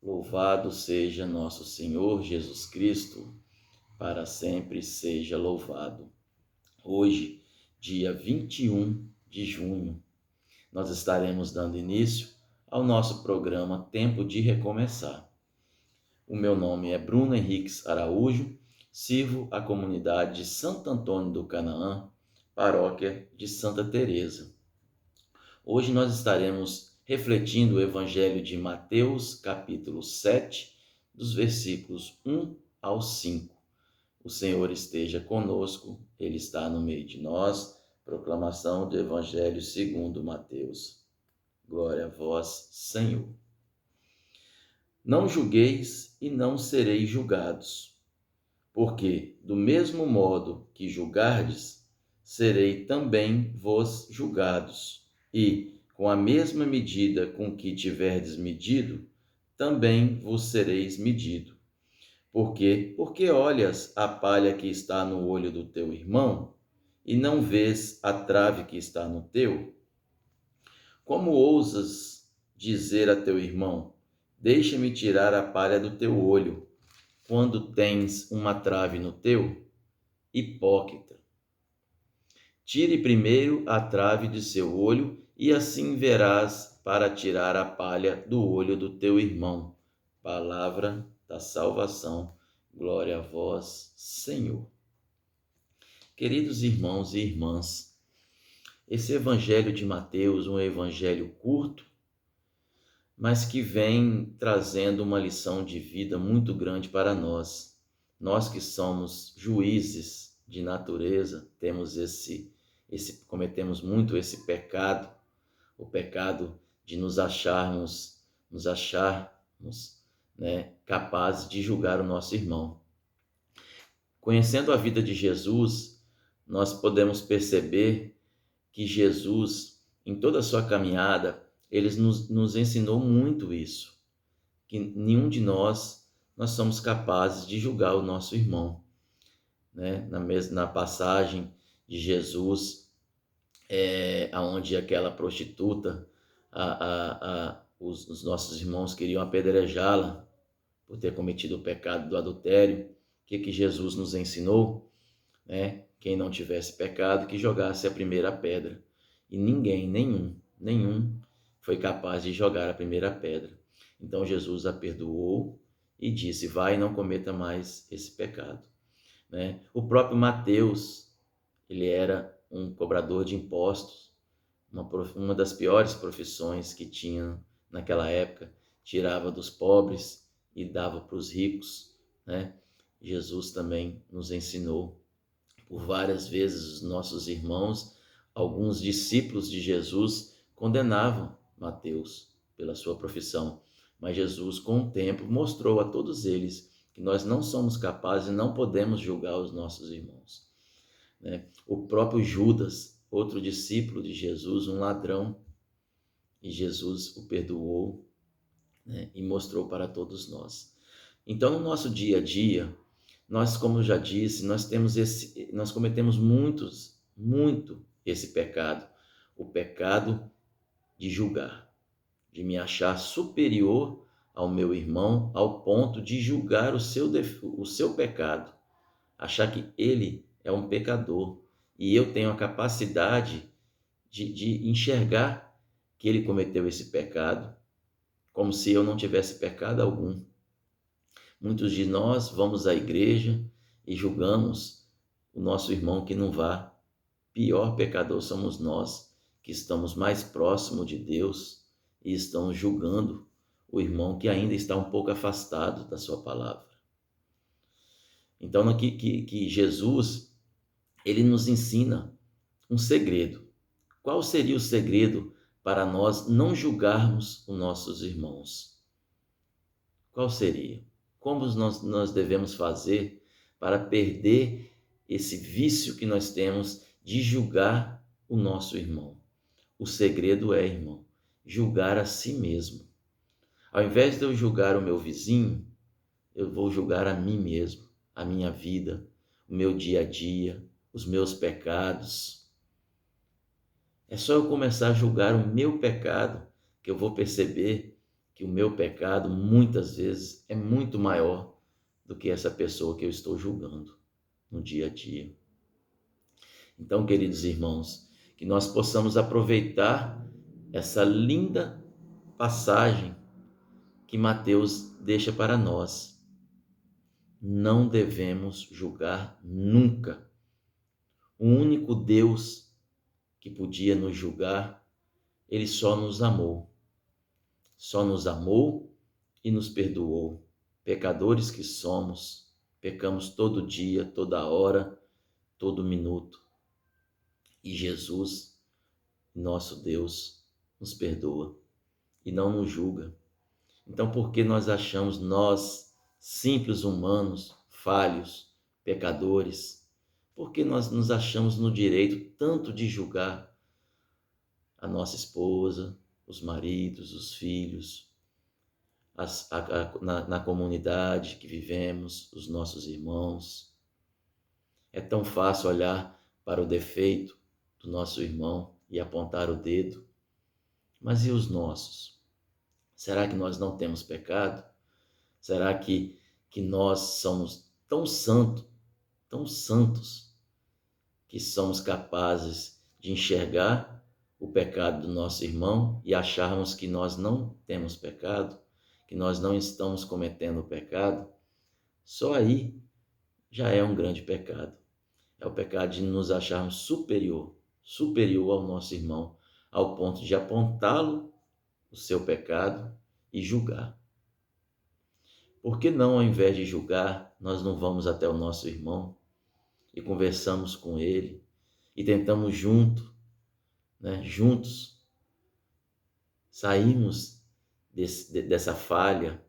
Louvado seja nosso Senhor Jesus Cristo, para sempre seja louvado. Hoje, dia 21 de junho, nós estaremos dando início ao nosso programa Tempo de Recomeçar. O meu nome é Bruno Henriques Araújo, sirvo a comunidade de Santo Antônio do Canaã, paróquia de Santa Teresa. Hoje nós estaremos refletindo o Evangelho de Mateus, capítulo 7, dos versículos 1 ao 5. O Senhor esteja conosco, Ele está no meio de nós. Proclamação do Evangelho segundo Mateus. Glória a vós, Senhor. Não julgueis e não sereis julgados, porque do mesmo modo que julgardes, serei também vos julgados. E, com a mesma medida com que tiverdes medido, também vos sereis medido. Por quê? Porque olhas a palha que está no olho do teu irmão, e não vês a trave que está no teu? Como ousas dizer a teu irmão, deixa-me tirar a palha do teu olho, quando tens uma trave no teu? Hipócrita! Tire primeiro a trave de seu olho, e assim verás para tirar a palha do olho do teu irmão. Palavra da salvação. Glória a vós, Senhor. Queridos irmãos e irmãs, esse evangelho de Mateus, um evangelho curto, mas que vem trazendo uma lição de vida muito grande para nós. Nós que somos juízes de natureza, cometemos muito esse pecado, o pecado de nos acharmos, capazes de julgar o nosso irmão. Conhecendo a vida de Jesus, nós podemos perceber que Jesus, em toda a sua caminhada, ele nos ensinou muito isso, que nenhum de nós somos capazes de julgar o nosso irmão. Na passagem de Jesus, onde aquela prostituta, os nossos irmãos queriam apedrejá-la por ter cometido o pecado do adultério. O que Jesus nos ensinou? Quem não tivesse pecado, que jogasse a primeira pedra. E nenhum foi capaz de jogar a primeira pedra. Então Jesus a perdoou e disse, vai e não cometa mais esse pecado. O próprio Mateus, ele era um cobrador de impostos, uma das piores profissões que tinha naquela época, tirava dos pobres e dava para os ricos. Jesus também nos ensinou. Por várias vezes os nossos irmãos, alguns discípulos de Jesus, condenavam Mateus pela sua profissão, mas Jesus, com o tempo, mostrou a todos eles que nós não somos capazes e não podemos julgar os nossos irmãos. O próprio Judas, outro discípulo de Jesus, um ladrão, e Jesus o perdoou, e mostrou para todos nós. Então, no nosso dia a dia, nós, como já disse, nós cometemos muito esse pecado, o pecado de julgar, de me achar superior ao meu irmão, ao ponto de julgar o seu pecado, achar que ele é um pecador e eu tenho a capacidade de enxergar que ele cometeu esse pecado, como se eu não tivesse pecado algum. Muitos de nós vamos à igreja e julgamos o nosso irmão que não vá. Pior pecador somos nós, que estamos mais próximos de Deus e estamos julgando o irmão que ainda está um pouco afastado da sua palavra. Então, que Jesus, ele nos ensina um segredo. Qual seria o segredo para nós não julgarmos os nossos irmãos? Qual seria? Como nós devemos fazer para perder esse vício que nós temos de julgar o nosso irmão? O segredo é, irmão, julgar a si mesmo. Ao invés de eu julgar o meu vizinho, eu vou julgar a mim mesmo, a minha vida, o meu dia a dia, os meus pecados. É só eu começar a julgar o meu pecado que eu vou perceber que o meu pecado muitas vezes é muito maior do que essa pessoa que eu estou julgando no dia a dia. Então, queridos irmãos, que nós possamos aproveitar essa linda passagem que Mateus deixa para nós. Não devemos julgar nunca. O único Deus que podia nos julgar, ele só nos amou. Só nos amou e nos perdoou. Pecadores que somos, pecamos todo dia, toda hora, todo minuto. E Jesus, nosso Deus, nos perdoa e não nos julga. Então, por que nós achamos nós, simples humanos, falhos, pecadores, por que nós nos achamos no direito tanto de julgar a nossa esposa, os maridos, os filhos, na comunidade que vivemos, os nossos irmãos? É tão fácil olhar para o defeito do nosso irmão e apontar o dedo, mas e os nossos? Será que nós não temos pecado? Será que nós somos tão santos, que somos capazes de enxergar o pecado do nosso irmão e acharmos que nós não temos pecado, que nós não estamos cometendo pecado? Só aí já é um grande pecado. É o pecado de nos acharmos superior ao nosso irmão, ao ponto de apontá-lo o seu pecado e julgar. Por que não, ao invés de julgar, nós não vamos até o nosso irmão e conversamos com ele e tentamos juntos sairmos dessa falha,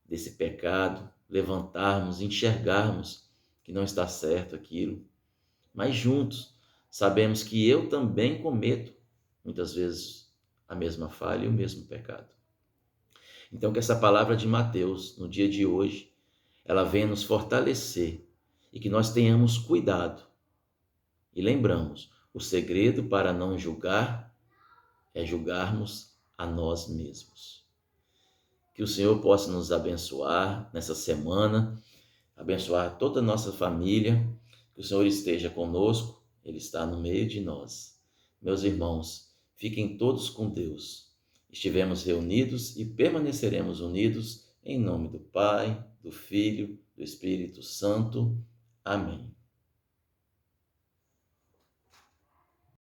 desse pecado, levantarmos, enxergarmos que não está certo aquilo, mas juntos sabemos que eu também cometo muitas vezes a mesma falha e o mesmo pecado. Então, que essa palavra de Mateus, no dia de hoje, ela venha nos fortalecer e que nós tenhamos cuidado. E lembramos, o segredo para não julgar é julgarmos a nós mesmos. Que o Senhor possa nos abençoar nessa semana, abençoar toda a nossa família, que o Senhor esteja conosco, Ele está no meio de nós. Meus irmãos, fiquem todos com Deus. Estivemos reunidos e permaneceremos unidos em nome do Pai, do Filho, do Espírito Santo. Amém.